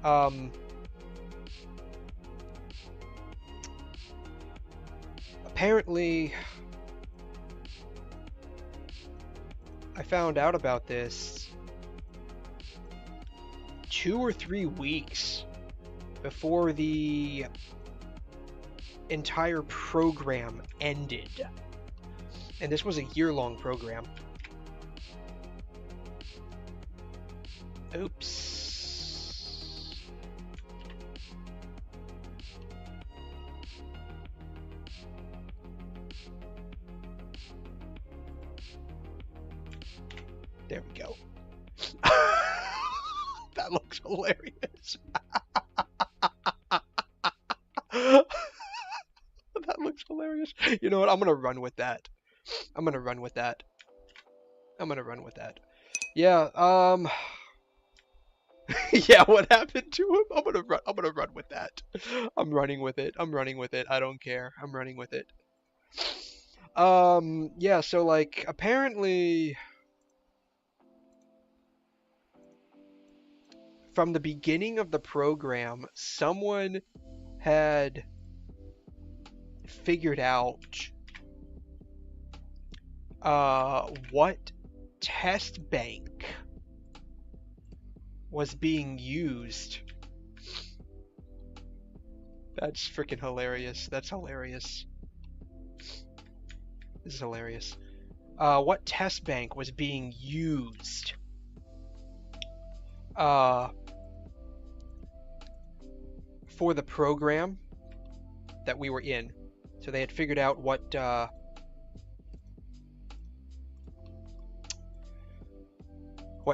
Um, apparently, I found out about this 2 or 3 weeks before the entire program ended. And this was a year-long program. Oops. There we go. That looks hilarious. That looks hilarious. You know what? I'm gonna run with that. I'm gonna run with that. I'm gonna run with that. Yeah, yeah, what happened to him? I'm gonna run with that. I'm running with it. I'm running with it. I don't care. I'm running with it. Yeah, so like apparently from the beginning of the program, someone had figured out what test bank was being used. That's freaking hilarious. That's hilarious. This is hilarious. What test bank was being used for the program that we were in. So they had figured out what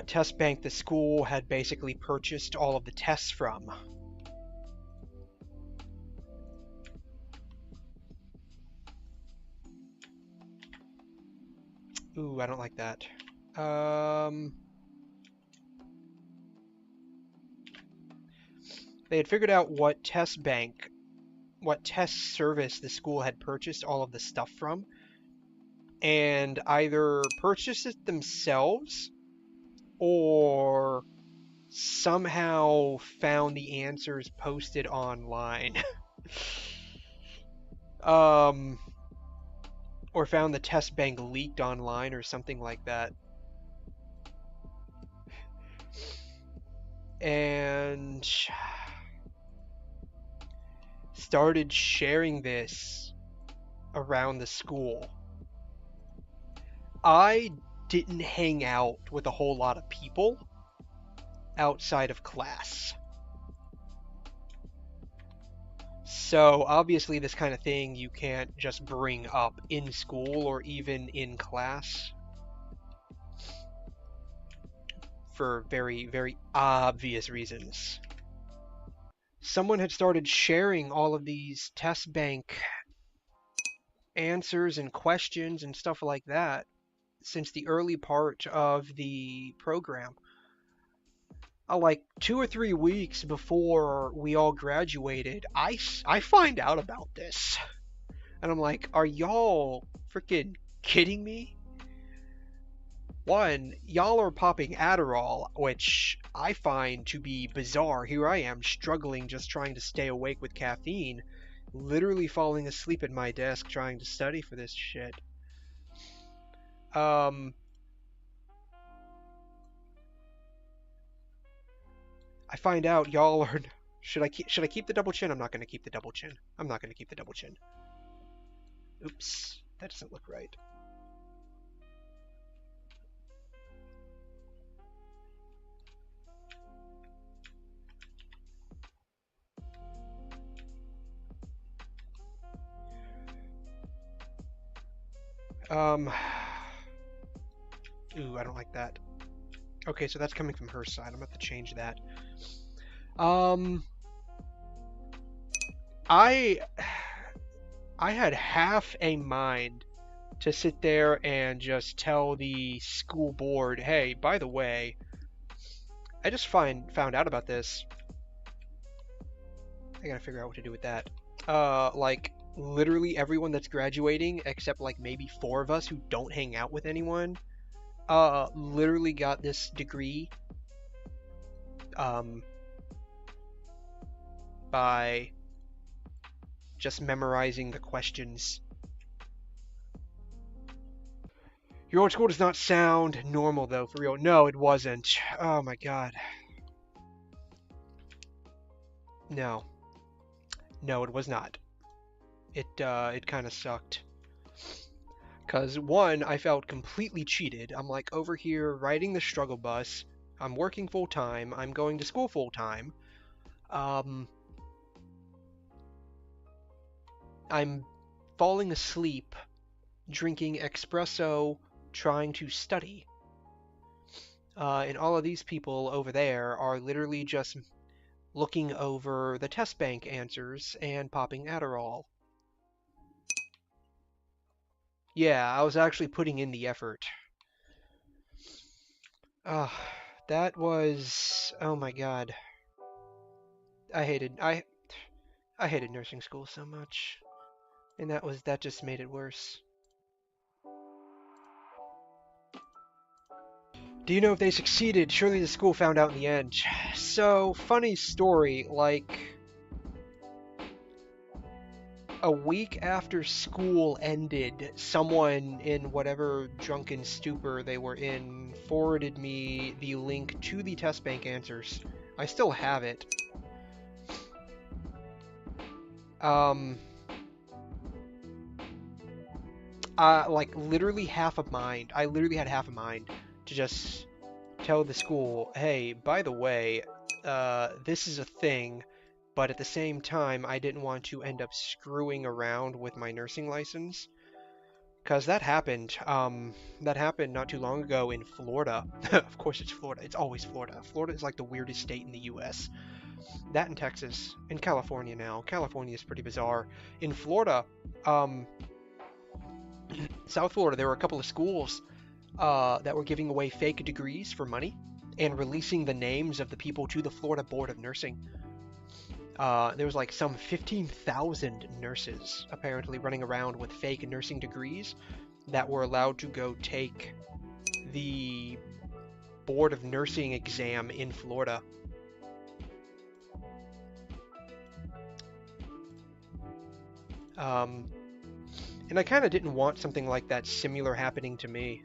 test bank the school had basically purchased all of the tests from. Ooh, I don't like that. They had figured out what test service the school had purchased all of the stuff from, and either purchased it themselves or somehow found the answers posted online. Or found the test bank leaked online or something like that. And started sharing this around the school. I didn't hang out with a whole lot of people outside of class. So obviously this kind of thing you can't just bring up in school or even in class for very, very obvious reasons. Someone had started sharing all of these test bank answers and questions and stuff like that since the early part of the program. Like 2 or 3 weeks before we all graduated, I find out about this. And I'm like, are y'all freaking kidding me? One, y'all are popping Adderall, which I find to be bizarre. Here I am struggling just trying to stay awake with caffeine, literally falling asleep at my desk trying to study for this shit. I find out y'all are. Should I keep the double chin? I'm not gonna keep the double chin. I'm not gonna keep the double chin. Oops, that doesn't look right. Ooh, I don't like that. Okay, so that's coming from her side. I'm gonna have to change that. I had half a mind to sit there and just tell the school board, hey, by the way, I just found out about this. I gotta figure out what to do with that. Like literally everyone that's graduating, except like maybe 4 of us who don't hang out with anyone, literally got this degree. by just memorizing the questions. Your old school does not sound normal, though, for real. No, it wasn't. Oh my god. No. No, it was not. It kind of sucked. Because, one, I felt completely cheated. I'm like over here riding the struggle bus. I'm working full time. I'm going to school full time. Um, I'm falling asleep, drinking espresso, trying to study. And all of these people over there are literally just looking over the test bank answers and popping Adderall. Yeah, I was actually putting in the effort. Ah, that was, oh my god. I hated I hated nursing school so much. And that just made it worse. Do you know if they succeeded? Surely the school found out in the end. So, funny story, like a week after school ended, someone in whatever drunken stupor they were in forwarded me the link to the test bank answers. I still have it. Um, like literally half a mind. I literally had half a mind to just tell the school, hey, by the way, this is a thing, but at the same time, I didn't want to end up screwing around with my nursing license. Because that happened. That happened not too long ago in Florida. Of course it's Florida. It's always Florida. Florida is like the weirdest state in the US. That in Texas. In California now. California is pretty bizarre. In Florida, um, South Florida, there were a couple of schools that were giving away fake degrees for money and releasing the names of the people to the Florida Board of Nursing. There was like some 15,000 nurses apparently running around with fake nursing degrees that were allowed to go take the Board of Nursing exam in Florida. Um, and I kind of didn't want something like that similar happening to me.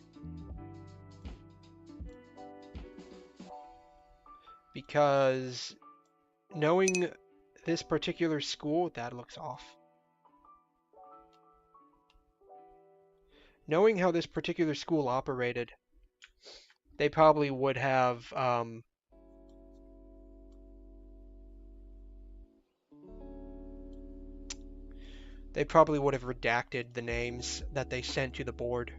Because knowing this particular school, that looks off. Knowing how this particular school operated, they probably would have redacted the names that they sent to the board.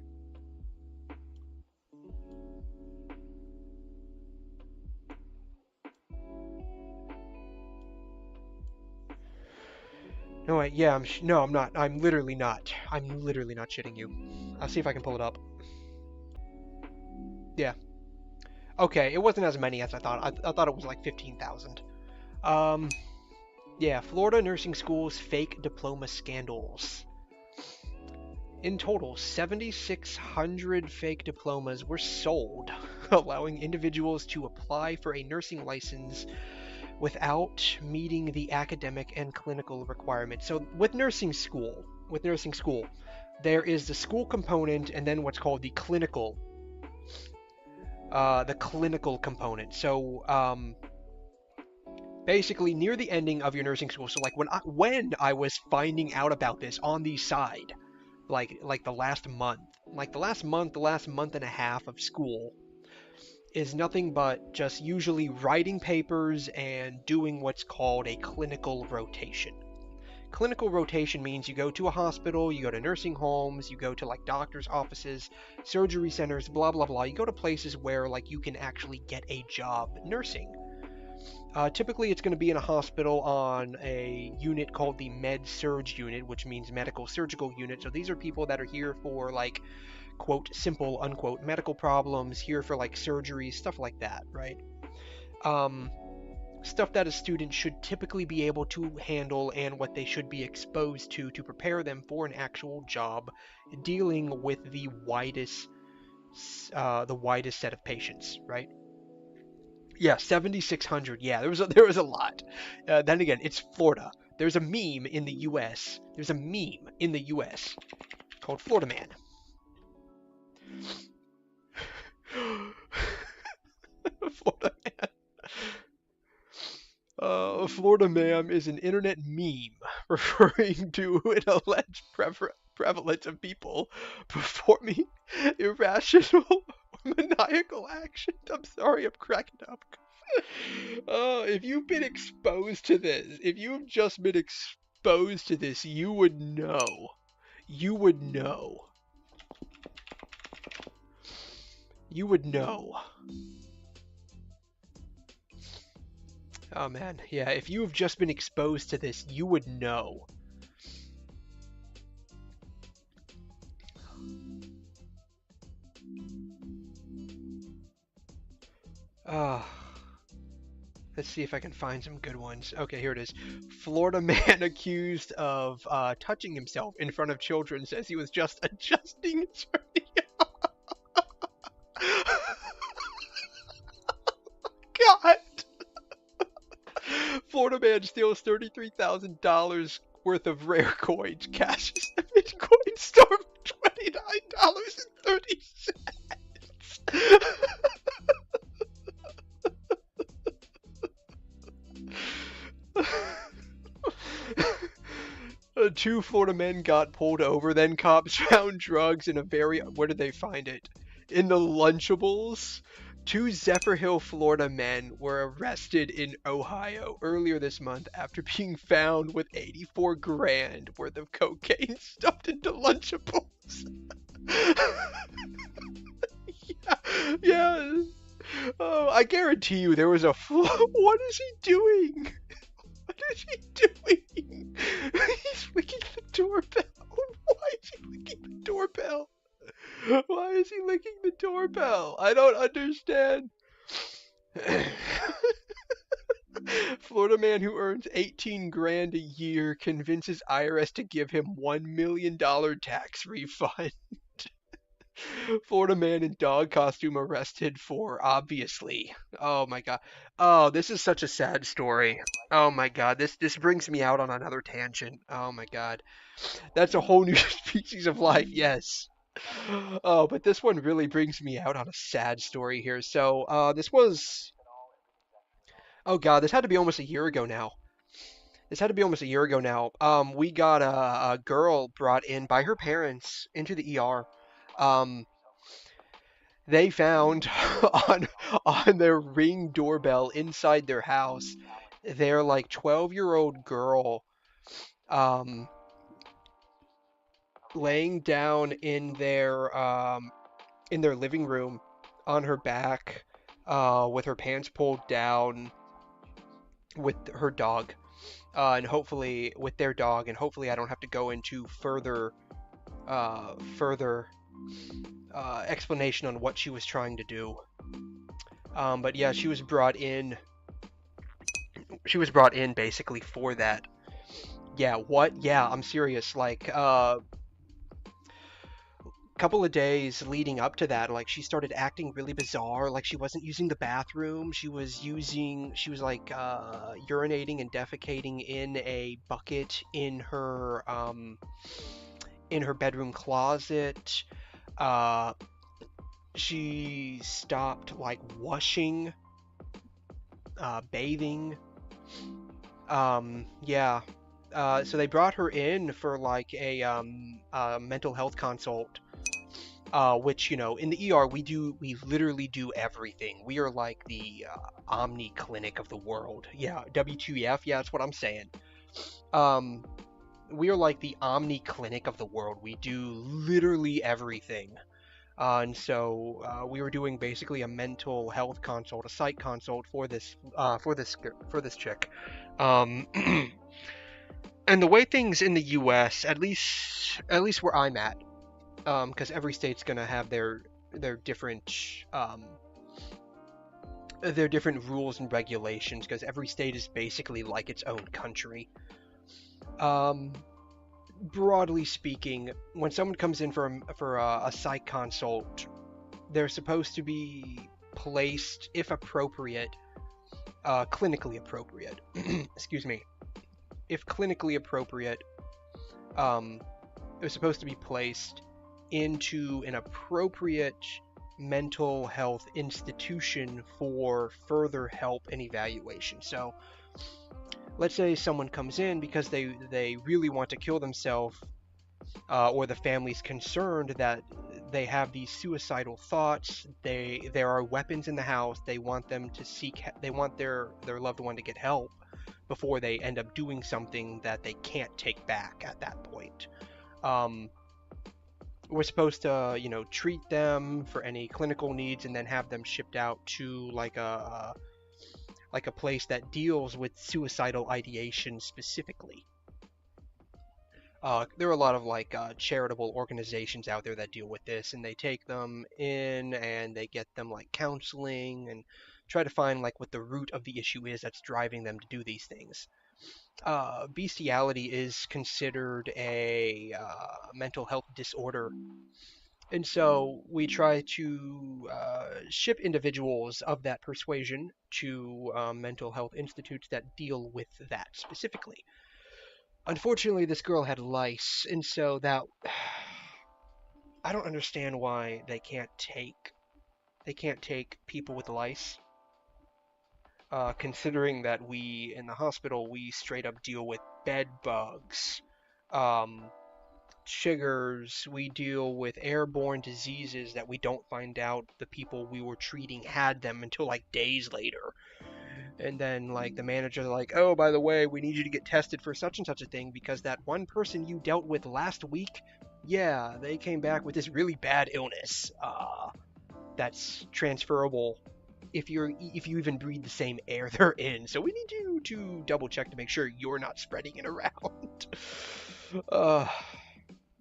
No, no, I'm not. I'm literally not. I'm literally not shitting you. I'll see if I can pull it up. Yeah. Okay, it wasn't as many as I thought. I thought it was like 15,000. Um, yeah, Florida nursing schools fake diploma scandals. In total, 7,600 fake diplomas were sold, allowing individuals to apply for a nursing license without meeting the academic and clinical requirements. So with nursing school, there is the school component and then what's called the clinical component. So basically near the ending of your nursing school. So like when I was finding out about this on the side, like the last month, the last month and a half of school is nothing but just usually writing papers and doing what's called a clinical rotation. Clinical rotation means you go to a hospital, you go to nursing homes, you go to like doctors' offices, surgery centers, blah blah blah. You go to places where like you can actually get a job nursing. Typically, it's going to be in a hospital on a unit called the Med Surg unit, which means medical surgical unit. So these are people that are here for like quote simple unquote medical problems, here for like surgery, stuff like that, right? Um, Stuff that a student should typically be able to handle and what they should be exposed to prepare them for an actual job dealing with the widest set of patients, right? Yeah, 7,600. Yeah, there was a lot. Then again, it's Florida. There's a meme in the U.S. There's a meme in the U.S. called Florida Man. Florida Man. Florida Ma'am is an internet meme referring to an alleged prevalence of people performing irrational or maniacal actions. I'm sorry, I'm cracking up. If you've been exposed to this, if you've just been exposed to this, you would know. You would know. You would know. Oh man, yeah, if you have just been exposed to this, you would know. Ah. Let's see if I can find some good ones. Okay, here it is. Florida man accused of touching himself in front of children says he was just adjusting his hernia. God! Florida man steals $33,000 worth of rare coins, cashes the Bitcoin store for $29.30. Two Florida men got pulled over. Then cops found drugs in a very. Where did they find it? In the Lunchables. Two Zephyrhills, Florida men were arrested in Ohio earlier this month after being found with 84 grand worth of cocaine stuffed into Lunchables. Yeah, yeah. Oh, I guarantee you there was a. What is he doing? What is he doing? He's licking the doorbell. Why is he licking the doorbell? Why is he licking the doorbell? I don't understand. Florida man who earns 18 grand a year convinces IRS to give him $1 million tax refund. Florida man in dog costume arrested for obviously. Oh my god. Oh, this is such a sad story. Oh my god. This brings me out on another tangent. Oh my god. That's a whole new species of life. Yes. Oh, but this one really brings me out on a sad story here. So, this was oh god, this had to be almost a year ago now. This had to be almost a year ago now. We got a girl brought in by her parents into the ER. Um, they found on their Ring doorbell inside their house their like 12-year-old girl um laying down in their living room on her back with her pants pulled down with her dog and hopefully with their dog, and hopefully I don't have to go into further explanation on what she was trying to do. But yeah, she was brought in basically for that. Yeah, what? Yeah, I'm serious. Like, couple of days leading up to that, like she started acting really bizarre. Like she wasn't using the bathroom. She was like urinating and defecating in a bucket in her bedroom closet. Uh, she stopped like washing, bathing. Yeah. So they brought her in for like a mental health consult. Which, you know, in the ER we literally do everything. We are like the Omni clinic of the world. Yeah, W2F. Yeah, that's what I'm saying. Um, we are like the Omni clinic of the world. We do literally everything. And so we were doing basically a mental health consult, a psych consult for this chick. Um, and the way things in the U.S., at least where I'm at, because every state's gonna have their different rules and regulations, because every state is basically like its own country. Um, Broadly speaking, when someone comes in for a psych consult, they're supposed to be placed, if appropriate, clinically appropriate. Excuse me. If clinically appropriate, um, it was supposed to be placed into an appropriate mental health institution for further help and evaluation. So, let's say someone comes in because they really want to kill themselves, or the family's concerned that they have these suicidal thoughts. There are weapons in the house. They want them to seek. They want their loved one to get help before they end up doing something that they can't take back at that point. Um, we're supposed to, treat them for any clinical needs and then have them shipped out to like a place that deals with suicidal ideation specifically. There are a lot of charitable organizations out there that deal with this, and they take them in and they get them like counseling and try to find like what the root of the issue is that's driving them to do these things. Bestiality is considered a mental health disorder, and so we try to ship individuals of that persuasion to mental health institutes that deal with that specifically. Unfortunately, this girl had lice, and so that I don't understand why they can't take people with lice. Considering that we in the hospital we straight up deal with bed bugs, um, sugars. We deal with airborne diseases that we don't find out the people we were treating had them until like days later. And then like the manager's like, oh, by the way, we need you to get tested for such and such a thing because that one person you dealt with last week, yeah, they came back with this really bad illness that's transferable if you even breathe the same air they're in. So we need you to double check to make sure you're not spreading it around. uh,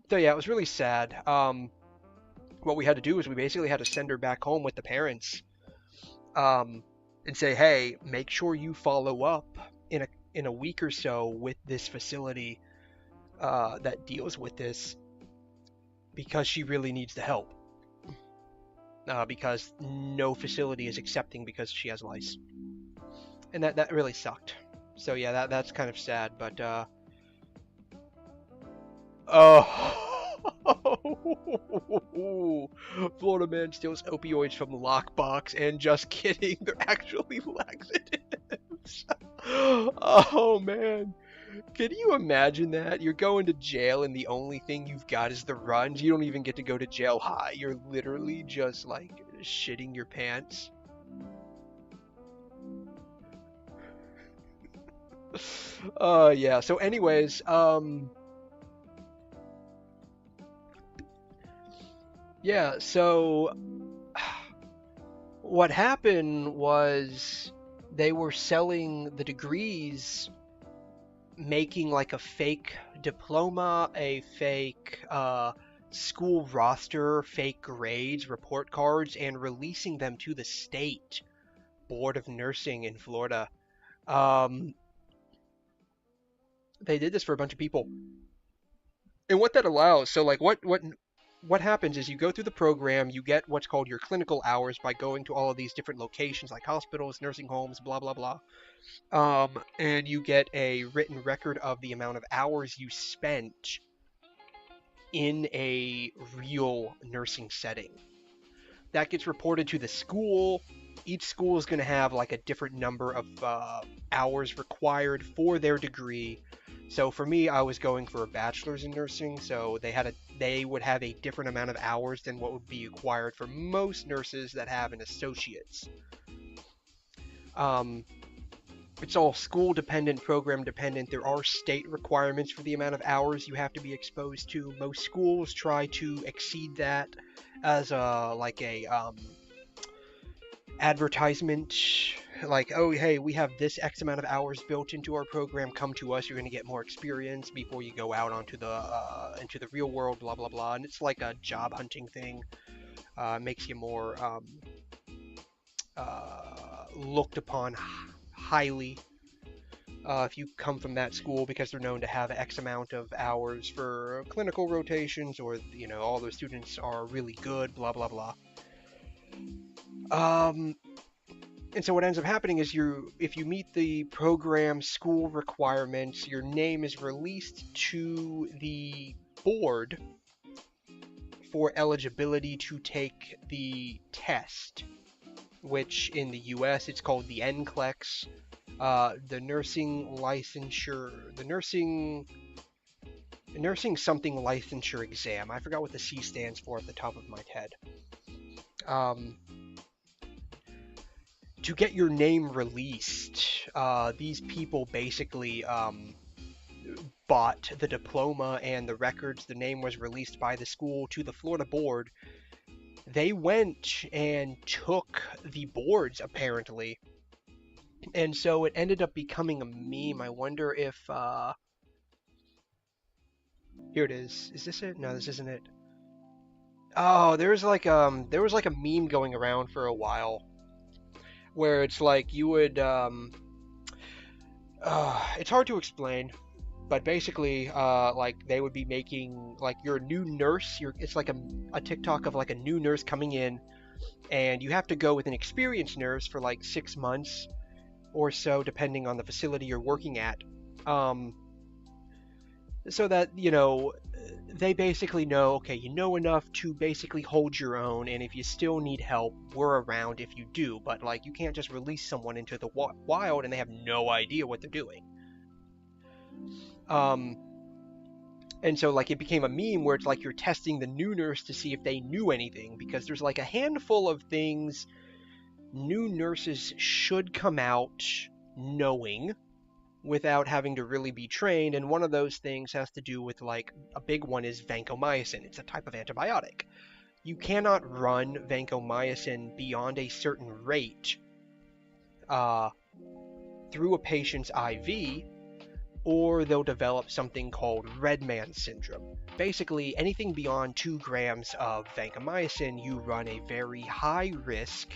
so yeah, it was really sad. What we had to do is we basically had to send her back home with the parents, um, and say, hey, make sure you follow up in a week or so with this facility that deals with this because she really needs the help. Because no facility is accepting because she has lice, and that really sucked. So yeah, that's kind of sad. But oh, Florida man steals opioids from the lockbox, and just kidding, they're actually laxatives. Oh man. Can you imagine that? You're going to jail and the only thing you've got is the runs. You don't even get to go to jail high. You're literally just like shitting your pants. Yeah. So anyways, yeah, so what happened was they were selling the degrees, making like a fake diploma, a fake school roster, fake grades, report cards, and releasing them to the state board of nursing in Florida. Um, they did this for a bunch of people, and what that allows, so like what happens is you go through the program, you get what's called your clinical hours by going to all of these different locations like hospitals, nursing homes, blah blah blah. And you get a written record of the amount of hours you spent in a real nursing setting. That gets reported to the school. Each school is going to have like a different number of hours required for their degree. So for me, I was going for a bachelor's in nursing, so they would have a different amount of hours than what would be required for most nurses that have an associate's. Um, it's all school dependent, program dependent. There are state requirements for the amount of hours you have to be exposed to. Most schools try to exceed that as a advertisement, like, oh hey, we have this X amount of hours built into our program, come to us, you're going to get more experience before you go out onto the into the real world, blah blah blah. And it's like a job hunting thing. Makes you more looked upon highly if you come from that school, because they're known to have X amount of hours for clinical rotations, or all their students are really good, blah blah blah. um And so what ends up happening is if you meet the program school requirements, your name is released to the board for eligibility to take the test, which in the US it's called the NCLEX, the nursing licensure, the nursing something licensure exam. I forgot what the C stands for at the top of my head. Um, to get your name released, these people basically bought the diploma and the records. The name was released by the school to the Florida board. They went and took the boards, apparently. And so it ended up becoming a meme. I wonder if, here it is. Is this it? No, this isn't it. Oh, there was like a meme going around for a while where it's like you would, it's hard to explain, but basically, like they would be making like your new nurse. It's like a TikTok of like a new nurse coming in, and you have to go with an experienced nurse for like 6 months or so, depending on the facility you're working at. Um, so that they basically know, okay, you know enough to basically hold your own, and if you still need help, we're around if you do. But like, you can't just release someone into the wild and they have no idea what they're doing. Um, and so like it became a meme where it's like you're testing the new nurse to see if they knew anything, because there's like a handful of things new nurses should come out knowing without having to really be trained, and one of those things has to do with, like, a big one is vancomycin. It's a type of antibiotic. You cannot run vancomycin beyond a certain rate uh, through a patient's IV, or they'll develop something called red man syndrome. Basically, anything beyond 2 grams of vancomycin, you run a very high risk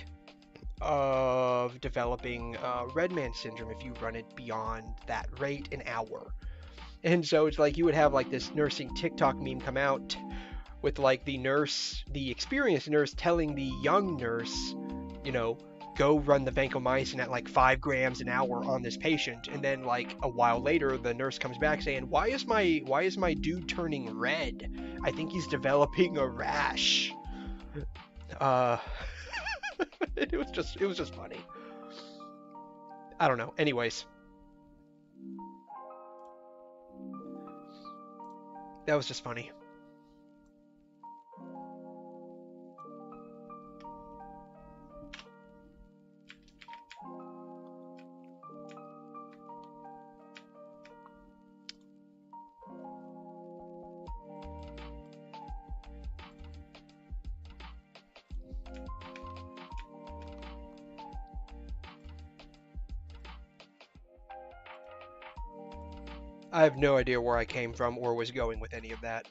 of developing red man syndrome if you run it beyond that rate an hour. And so it's like you would have like this nursing TikTok meme come out with like the experienced nurse telling the young nurse, you know, go run the vancomycin at like 5 grams an hour on this patient. And then like a while later, the nurse comes back saying, why is my dude turning red? I think he's developing a rash. Uh, it was just funny. I don't know. Anyways, that was just funny. I have no idea where I came from or was going with any of that.